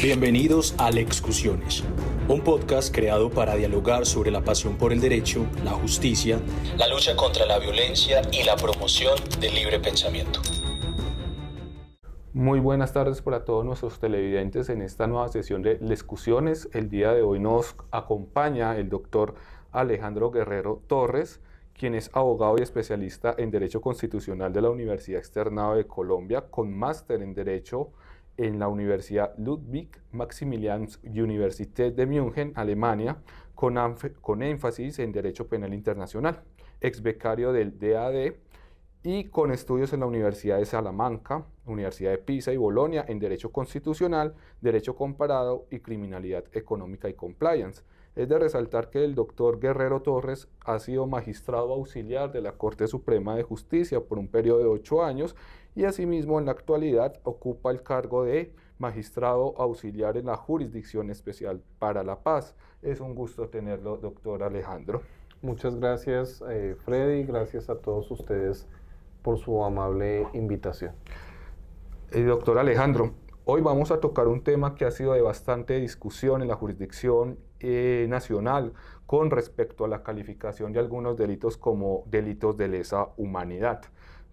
Bienvenidos a Lexcusiones, un podcast creado para dialogar sobre la pasión por el derecho, la justicia, la lucha contra la violencia y la promoción del libre pensamiento. Muy buenas tardes para todos nuestros televidentes en esta nueva sesión de Lexcusiones. El día de hoy nos acompaña el doctor Alejandro Guerrero Torres, quien es abogado y especialista en Derecho Constitucional de la Universidad Externado de Colombia, con máster en Derecho en la Universidad Ludwig Maximilians Universität de München, Alemania, con énfasis en Derecho Penal Internacional, ex becario del DAD y con estudios en la Universidad de Salamanca, Universidad de Pisa y Bolonia en Derecho Constitucional, Derecho Comparado y Criminalidad Económica y Compliance. Es de resaltar que el doctor Guerrero Torres ha sido magistrado auxiliar de la Corte Suprema de Justicia por un periodo de 8 años y asimismo en la actualidad ocupa el cargo de magistrado auxiliar en la Jurisdicción Especial para la Paz. Es un gusto tenerlo, doctor Alejandro. Muchas gracias, Freddy, gracias a todos ustedes por su amable invitación. Doctor Alejandro, hoy vamos a tocar un tema que ha sido de bastante discusión en la jurisdicción nacional con respecto a la calificación de algunos delitos como delitos de lesa humanidad.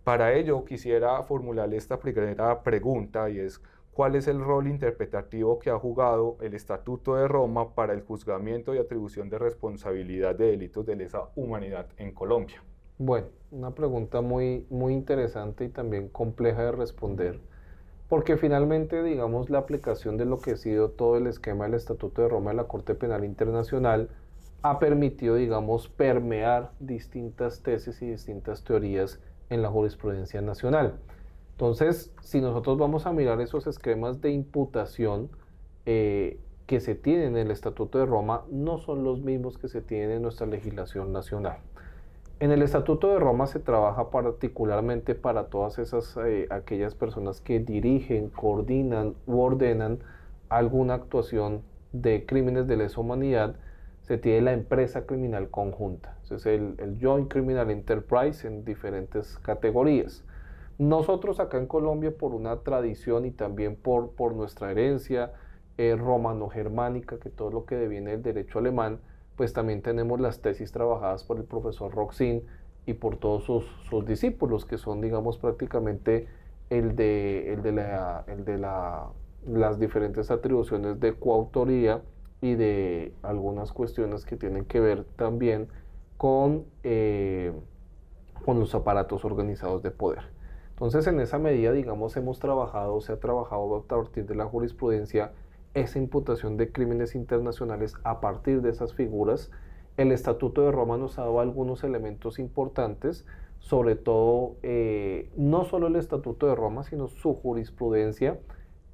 Para ello quisiera formularle esta primera pregunta y es: ¿cuál es el rol interpretativo que ha jugado el Estatuto de Roma para el juzgamiento y atribución de responsabilidad de delitos de lesa humanidad en Colombia? Bueno, una pregunta muy interesante y también compleja de responder, porque finalmente, digamos, la aplicación de lo que ha sido todo el esquema del Estatuto de Roma de la Corte Penal Internacional ha permitido, digamos, permear distintas tesis y distintas teorías en la jurisprudencia nacional. Entonces, si nosotros vamos a mirar esos esquemas de imputación que se tienen en el Estatuto de Roma, no son los mismos que se tienen en nuestra legislación nacional. En el Estatuto de Roma se trabaja particularmente para todas esas aquellas personas que dirigen, coordinan u ordenan alguna actuación de crímenes de lesa humanidad. Se tiene la empresa criminal conjunta, es el Joint Criminal Enterprise en diferentes categorías. Nosotros acá en Colombia, por una tradición y también por nuestra herencia romano-germánica, que todo lo que deviene del derecho alemán, pues también tenemos las tesis trabajadas por el profesor Roxin y por todos sus discípulos, que son, digamos, prácticamente las diferentes atribuciones de coautoría y de algunas cuestiones que tienen que ver también con los aparatos organizados de poder. Entonces, en esa medida, digamos, se ha trabajado a partir de la jurisprudencia esa imputación de crímenes internacionales a partir de esas figuras. El Estatuto de Roma nos ha dado algunos elementos importantes, sobre todo no solo el Estatuto de Roma, sino su jurisprudencia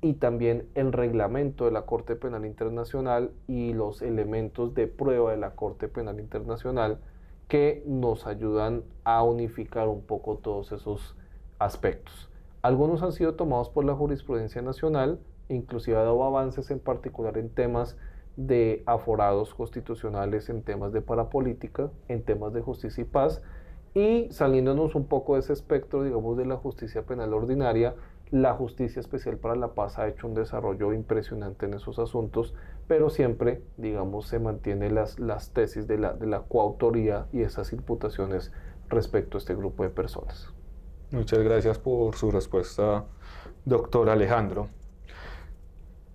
y también el reglamento de la Corte Penal Internacional y los elementos de prueba de la Corte Penal Internacional que nos ayudan a unificar un poco todos esos aspectos. Algunos han sido tomados por la jurisprudencia nacional, inclusive ha dado avances en particular en temas de aforados constitucionales, en temas de parapolítica, en temas de justicia y paz, y saliéndonos un poco de ese espectro, digamos, de la justicia penal ordinaria, la Justicia Especial para la Paz ha hecho un desarrollo impresionante en esos asuntos, pero siempre, digamos, se mantiene las tesis de la coautoría y esas imputaciones respecto a este grupo de personas. Muchas gracias por su respuesta, doctor Alejandro.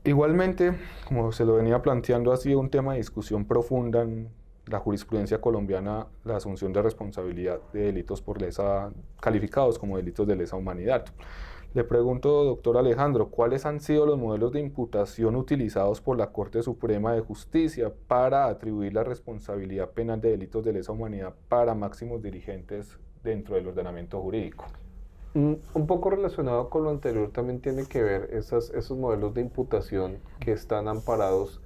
Igualmente, como se lo venía planteando, ha sido un tema de discusión profunda en la jurisprudencia colombiana la asunción de responsabilidad de delitos por lesa, calificados como delitos de lesa humanidad. Le pregunto, doctor Alejandro, ¿cuáles han sido los modelos de imputación utilizados por la Corte Suprema de Justicia para atribuir la responsabilidad penal de delitos de lesa humanidad para máximos dirigentes dentro del ordenamiento jurídico? Un poco relacionado con lo anterior también tiene que ver esos modelos de imputación que están amparados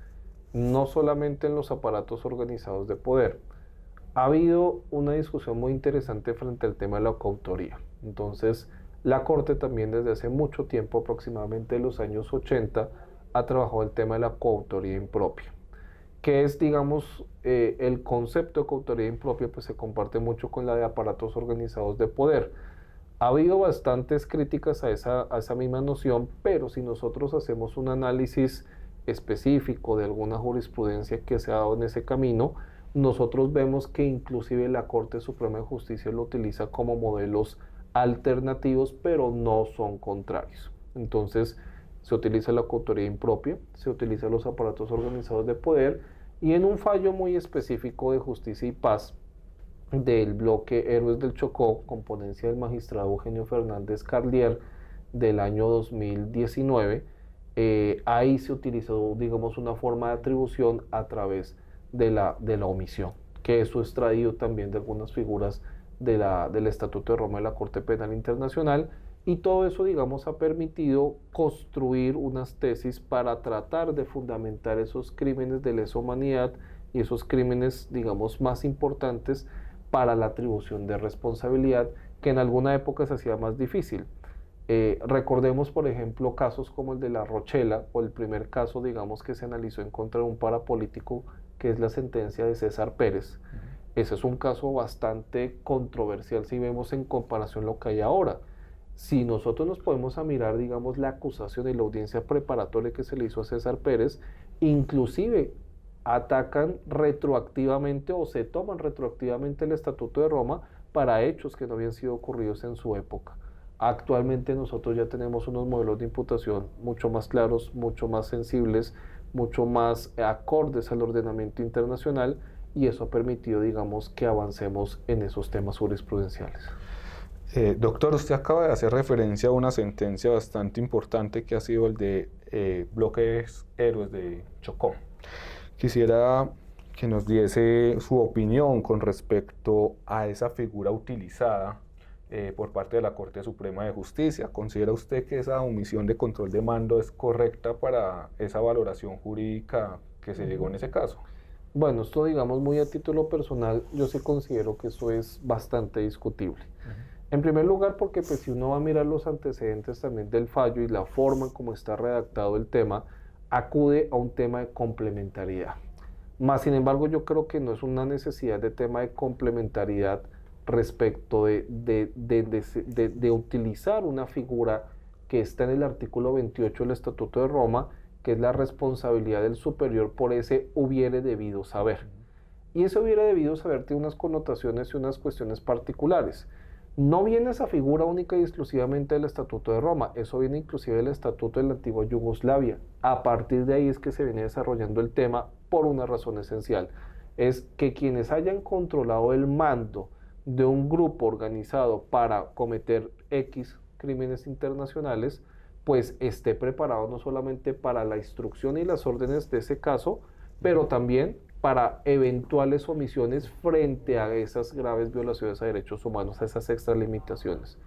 no solamente en los aparatos organizados de poder. Ha habido una discusión muy interesante frente al tema de la coautoría. Entonces, la Corte también desde hace mucho tiempo, aproximadamente en los años 80, ha trabajado el tema de la coautoría impropia, que es, digamos, el concepto de coautoría impropia pues se comparte mucho con la de aparatos organizados de poder. Ha habido bastantes críticas a esa misma noción, pero si nosotros hacemos un análisis específico de alguna jurisprudencia que se ha dado en ese camino, nosotros vemos que inclusive la Corte Suprema de Justicia lo utiliza como modelos alternativos, pero no son contrarios. Entonces, se utiliza la coautoría impropia, se utiliza los aparatos organizados de poder, y en un fallo muy específico de Justicia y Paz del bloque Héroes del Chocó, con ponencia del magistrado Eugenio Fernández Carlier del año 2019, ahí se utilizó, digamos, una forma de atribución a través de la omisión, que eso es traído también de algunas figuras del Estatuto de Roma de la Corte Penal Internacional, y todo eso, digamos, ha permitido construir unas tesis para tratar de fundamentar esos crímenes de lesa humanidad y esos crímenes, digamos, más importantes para la atribución de responsabilidad, que en alguna época se hacía más difícil. Recordemos, por ejemplo, casos como el de La Rochela, o el primer caso, digamos, que se analizó en contra de un parapolítico, que es la sentencia de César Pérez. Ese es un caso bastante controversial si vemos en comparación lo que hay ahora. Si nosotros nos podemos a mirar, digamos, la acusación y la audiencia preparatoria que se le hizo a César Pérez, inclusive atacan retroactivamente o se toman retroactivamente el Estatuto de Roma para hechos que no habían sido ocurridos en su época. Actualmente nosotros ya tenemos unos modelos de imputación mucho más claros, mucho más sensibles, mucho más acordes al ordenamiento internacional, y eso ha permitido, digamos, que avancemos en esos temas jurisprudenciales. Doctor, usted acaba de hacer referencia a una sentencia bastante importante que ha sido el de bloques Héroes de Chocó. Quisiera que nos diese su opinión con respecto a esa figura utilizada por parte de la Corte Suprema de Justicia. ¿Considera usted que esa omisión de control de mando es correcta para esa valoración jurídica que se llegó en ese caso? Bueno, esto, digamos, muy a título personal, yo sí considero que eso es bastante discutible. En primer lugar, porque pues, si uno va a mirar los antecedentes también del fallo y la forma como está redactado el tema, acude a un tema de complementariedad. Más sin embargo, yo creo que no es una necesidad de tema de complementariedad respecto de utilizar una figura que está en el artículo 28 del Estatuto de Roma, que es la responsabilidad del superior por ese hubiere debido saber. Y ese hubiere debido saber tiene unas connotaciones y unas cuestiones particulares. No viene esa figura única y exclusivamente del Estatuto de Roma, eso viene inclusive del Estatuto de la antigua Yugoslavia. A partir de ahí es que se viene desarrollando el tema por una razón esencial, es que quienes hayan controlado el mando de un grupo organizado para cometer X crímenes internacionales, pues esté preparado no solamente para la instrucción y las órdenes de ese caso, pero también para eventuales omisiones frente a esas graves violaciones a derechos humanos, a esas extralimitaciones.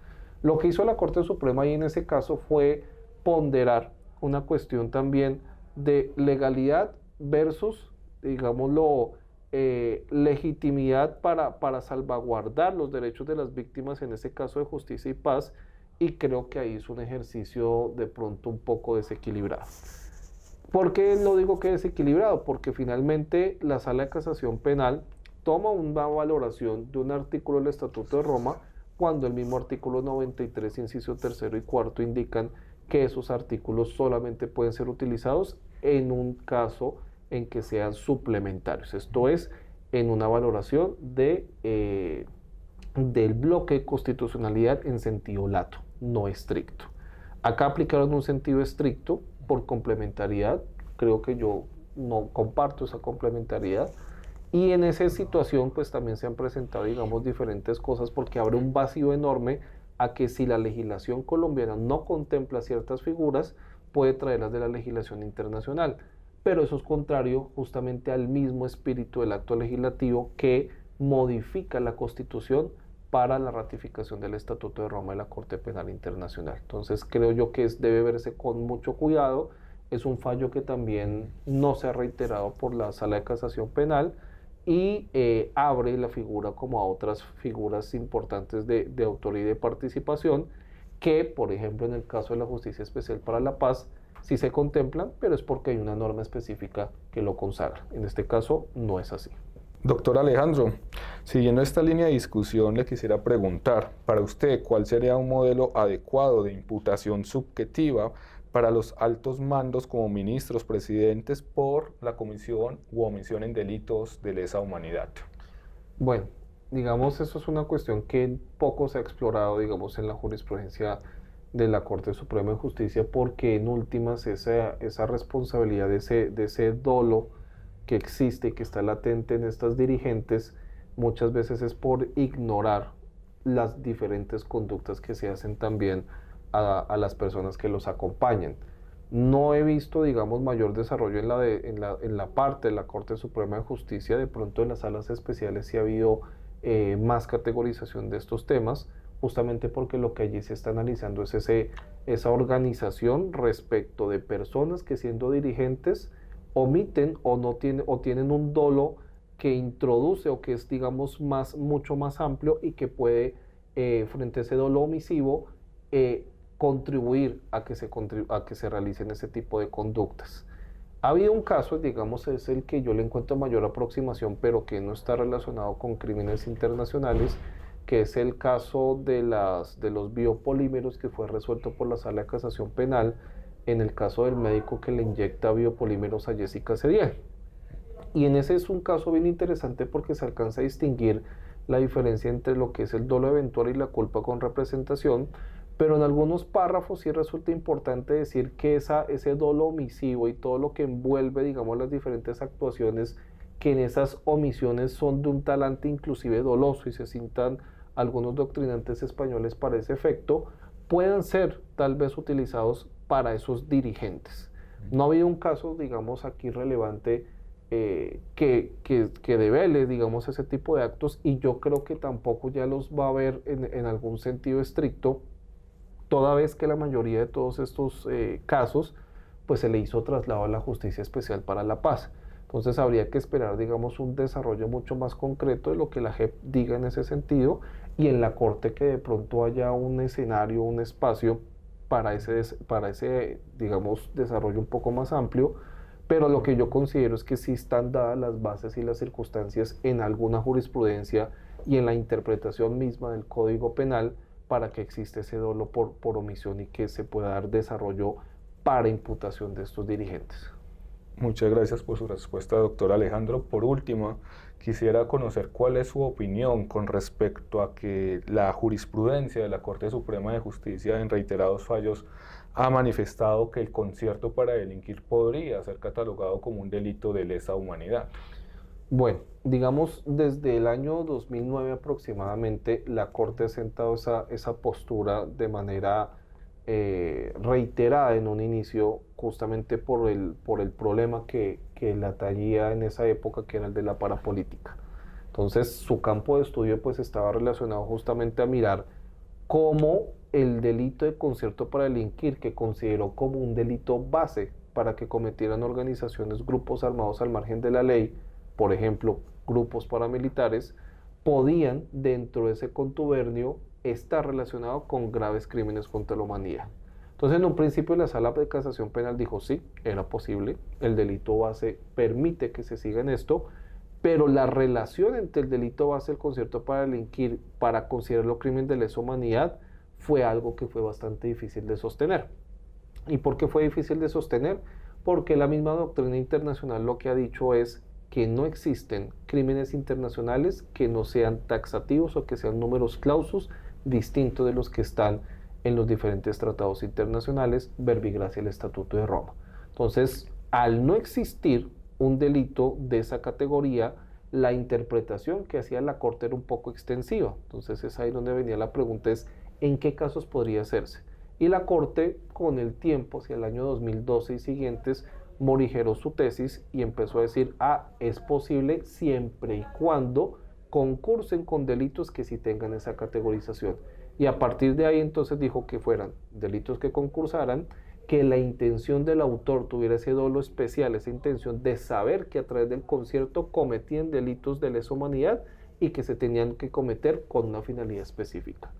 Lo que hizo la Corte Suprema ahí en ese caso fue ponderar una cuestión también de legalidad versus, digámoslo, legitimidad para salvaguardar los derechos de las víctimas, en ese caso de Justicia y Paz, y creo que ahí es un ejercicio de pronto un poco desequilibrado. ¿Por qué lo digo que desequilibrado? Porque finalmente la Sala de Casación Penal toma una valoración de un artículo del Estatuto de Roma cuando el mismo artículo 93, inciso 3 y 4 indican que esos artículos solamente pueden ser utilizados en un caso en que sean suplementarios. Esto es, en una valoración del bloque de constitucionalidad en sentido lato, no estricto. Acá aplicaron un sentido estricto por complementariedad. Creo que yo no comparto esa complementariedad, y en esa situación pues también se han presentado, digamos, diferentes cosas, porque abre un vacío enorme a que si la legislación colombiana no contempla ciertas figuras, puede traerlas de la legislación internacional, pero eso es contrario justamente al mismo espíritu del acto legislativo que modifica la Constitución para la ratificación del Estatuto de Roma de la Corte Penal Internacional. Entonces creo yo que debe verse con mucho cuidado. Es un fallo que también no se ha reiterado por la Sala de Casación Penal y abre la figura como a otras figuras importantes de autoría y de participación que, por ejemplo, en el caso de la Justicia Especial para la Paz, sí se contemplan, pero es porque hay una norma específica que lo consagra. En este caso no es así. Doctor Alejandro, siguiendo esta línea de discusión, le quisiera preguntar, para usted, ¿cuál sería un modelo adecuado de imputación subjetiva para los altos mandos como ministros, presidentes, por la comisión u omisión en delitos de lesa humanidad. Bueno, digamos, eso es una cuestión que poco se ha explorado, digamos, en la jurisprudencia de la Corte Suprema de Justicia, porque en últimas esa responsabilidad de ese dolo que existe y que está latente en estas dirigentes, muchas veces es por ignorar las diferentes conductas que se hacen también a las personas que los acompañan. No he visto, digamos, mayor desarrollo en la parte de la Corte Suprema de Justicia. De pronto en las salas especiales sí ha habido más categorización de estos temas, justamente porque lo que allí se está analizando es esa organización respecto de personas que, siendo dirigentes, omiten o tienen un dolo que introduce o que es, digamos, mucho más amplio y que puede, frente a ese dolo omisivo, contribuir a que se realicen ese tipo de conductas. Ha habido un caso, digamos, es el que yo le encuentro mayor aproximación, pero que no está relacionado con crímenes internacionales, que es el caso de los biopolímeros, que fue resuelto por la Sala de Casación Penal en el caso del médico que le inyecta biopolímeros a Jessica Cediel. Y en ese es un caso bien interesante porque se alcanza a distinguir la diferencia entre lo que es el dolo eventual y la culpa con representación, pero en algunos párrafos sí resulta importante decir que ese dolo omisivo y todo lo que envuelve, digamos, las diferentes actuaciones, que en esas omisiones son de un talante inclusive doloso y se citan algunos doctrinantes españoles para ese efecto, puedan ser tal vez utilizados para esos dirigentes. No ha habido un caso, digamos, aquí relevante que devele, digamos, ese tipo de actos, y yo creo que tampoco ya los va a haber en algún sentido estricto, toda vez que la mayoría de todos estos casos pues se le hizo traslado a la Justicia Especial para la Paz. Entonces habría que esperar, digamos, un desarrollo mucho más concreto de lo que la JEP diga en ese sentido, y en la Corte que de pronto haya un escenario, un espacio para ese, digamos, desarrollo un poco más amplio. Pero lo que yo considero es que sí están dadas las bases y las circunstancias en alguna jurisprudencia y en la interpretación misma del Código Penal para que exista ese dolo por omisión y que se pueda dar desarrollo para imputación de estos dirigentes. Muchas gracias por su respuesta, doctor Alejandro. Por último, quisiera conocer cuál es su opinión con respecto a que la jurisprudencia de la Corte Suprema de Justicia en reiterados fallos ha manifestado que el concierto para delinquir podría ser catalogado como un delito de lesa humanidad. Bueno, digamos, desde el año 2009 aproximadamente, la Corte ha sentado esa postura de manera reiterada en un inicio, justamente por el problema que la atañía en esa época, que era el de la parapolítica. Entonces, su campo de estudio pues estaba relacionado justamente a mirar cómo el delito de concierto para delinquir, que consideró como un delito base para que cometieran organizaciones, grupos armados al margen de la ley, por ejemplo, grupos paramilitares, podían, dentro de ese contubernio, estar relacionado con graves crímenes contra la humanidad. Entonces, en un principio, la Sala de Casación Penal dijo sí, era posible, el delito base permite que se siga en esto, pero la relación entre el delito base y el concierto para delinquir, para considerarlo crimen de lesa humanidad, fue algo que fue bastante difícil de sostener. ¿Y por qué fue difícil de sostener? Porque la misma doctrina internacional lo que ha dicho es que no existen crímenes internacionales que no sean taxativos o que sean numerus clausus distintos de los que están en los diferentes tratados internacionales, verbigracia el Estatuto de Roma. Entonces, al no existir un delito de esa categoría, la interpretación que hacía la Corte era un poco extensiva. Entonces es ahí donde venía la pregunta, es ¿en qué casos podría hacerse? Y la Corte, con el tiempo, hacia el año 2012 y siguientes, morigeró su tesis y empezó a decir, es posible siempre y cuando concursen con delitos que sí tengan esa categorización. Y a partir de ahí entonces dijo que fueran delitos que concursaran, que la intención del autor tuviera ese dolo especial, esa intención de saber que a través del concierto cometían delitos de lesa humanidad y que se tenían que cometer con una finalidad específica.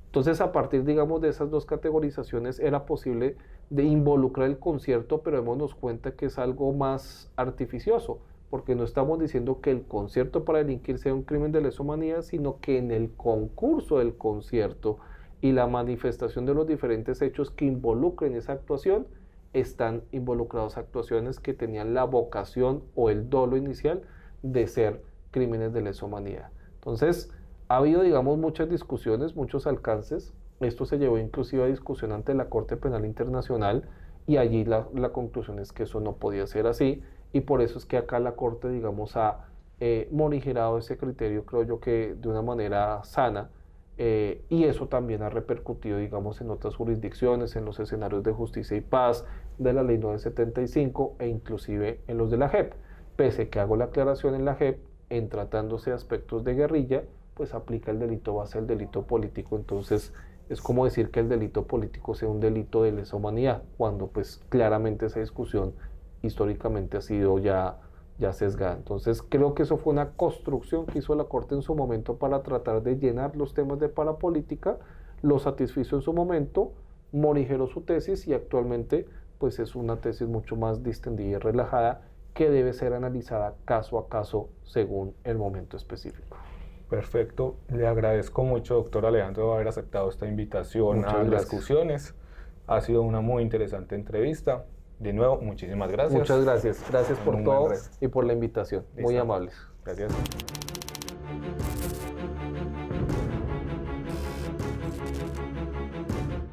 Entonces, a partir, digamos, de esas dos categorizaciones era posible de involucrar el concierto, pero démonos cuenta que es algo más artificioso, porque no estamos diciendo que el concierto para delinquir sea un crimen de lesa humanidad, sino que en el concurso del concierto y la manifestación de los diferentes hechos que involucren esa actuación, están involucrados actuaciones que tenían la vocación o el dolo inicial de ser crímenes de lesa humanidad. Entonces, ha habido, digamos, muchas discusiones, muchos alcances. Esto se llevó inclusive a discusión ante la Corte Penal Internacional y allí la conclusión es que eso no podía ser así y por eso es que acá la Corte, digamos, ha morigerado ese criterio, creo yo que de una manera sana, y eso también ha repercutido, digamos, en otras jurisdicciones, en los escenarios de justicia y paz de la Ley 975 e inclusive en los de la JEP. Pese que hago la aclaración en la JEP, en tratándose de aspectos de guerrilla, pues aplica el delito base al delito político, entonces es como decir que el delito político sea un delito de lesa humanidad, cuando pues claramente esa discusión históricamente ha sido ya sesgada. Entonces creo que eso fue una construcción que hizo la Corte en su momento para tratar de llenar los temas de parapolítica, lo satisfizo en su momento, morigeró su tesis y actualmente pues es una tesis mucho más distendida y relajada que debe ser analizada caso a caso según el momento específico. Perfecto, le agradezco mucho, doctor Alejandro, haber aceptado esta invitación a Discusiones. Ha sido una muy interesante entrevista. De nuevo, muchísimas gracias. Muchas gracias. Gracias por todo y por la invitación. Muy amables. Gracias.